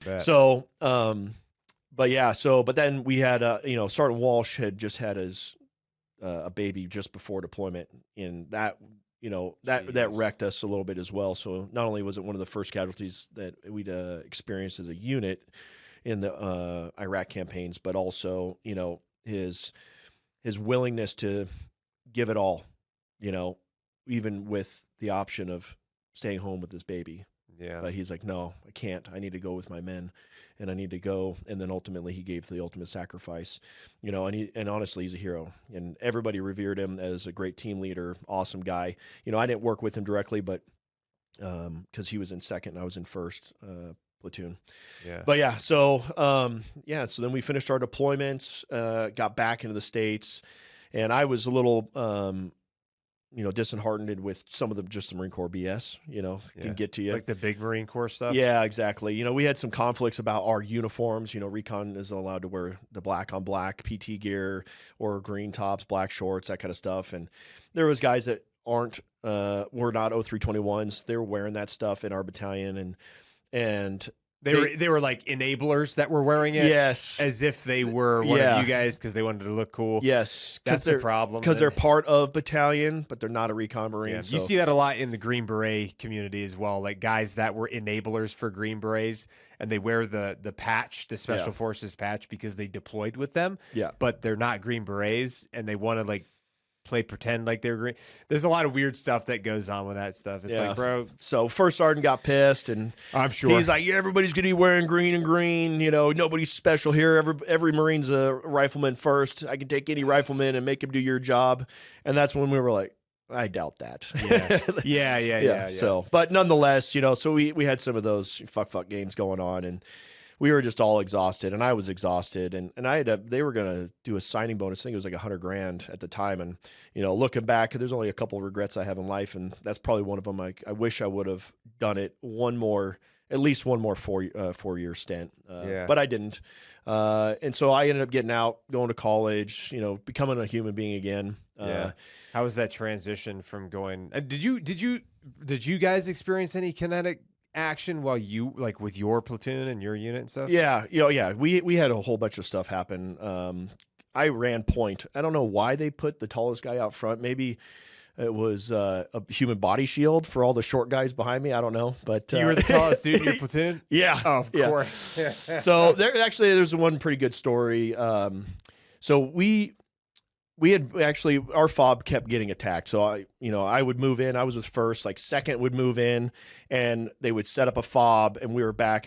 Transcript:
Bet. So, but yeah, but then we had, Sergeant Walsh had just had his a baby just before deployment, and that that wrecked us a little bit as well. So not only was it one of the first casualties that we'd experienced as a unit in the Iraq campaigns, but also his willingness to give it all, even with the option of staying home with his baby. Yeah. But he's like, no, I can't. I need to go with my men, and I need to go. And then ultimately, he gave the ultimate sacrifice, and honestly, he's a hero, and everybody revered him as a great team leader, awesome guy. I didn't work with him directly, but because he was in second and I was in first platoon. Yeah. But yeah, so so then we finished our deployments, got back into the States, and I was a little disheartened with some Marine Corps BS, can get to you. Like the big Marine Corps stuff? Yeah, exactly. We had some conflicts about our uniforms. Recon is allowed to wear the black on black PT gear or green tops, black shorts, that kind of stuff. And there was guys that were not 0321s. They were wearing that stuff in our battalion, and They were like enablers that were wearing it, yes, as if they were one of you guys because they wanted to look cool. Yes, that's the problem. Because they're part of battalion, but they're not a recon Marine. Yeah, so. you see that a lot in the Green Beret community as well, like guys that were enablers for Green Berets, and they wear the patch, the Special Forces patch, because they deployed with them. Yeah, but they're not Green Berets, and they want to play pretend like they're green. There's a lot of weird stuff that goes on with that stuff. It's like, bro. So first sergeant got pissed, and I'm sure he's like, everybody's gonna be wearing green and green. Nobody's special here. Every Marine's a rifleman first. I can take any rifleman and make him do your job. And that's when we were like, I doubt that. Yeah. So, but nonetheless, so we had some of those fuck games going on, and we were just all exhausted, and I was exhausted, and they were gonna do a signing bonus. I think it was like $100,000 at the time, and looking back, there's only a couple of regrets I have in life, and that's probably one of them. I wish I would have done it at least one more 4-year stint, but I didn't, and so I ended up getting out, going to college, becoming a human being again. How was that transition from going? Did you guys experience any kinetic action while you with your platoon and your unit and stuff? Yeah. We had a whole bunch of stuff happen. I ran point. I don't know why they put the tallest guy out front. Maybe it was a human body shield for all the short guys behind me. I don't know, but you were the tallest dude in your platoon. Yeah, oh, of course. So there's one pretty good story. So we had actually, our fob kept getting attacked. So I would move in. I was with first, second would move in, and they would set up a fob, and we were back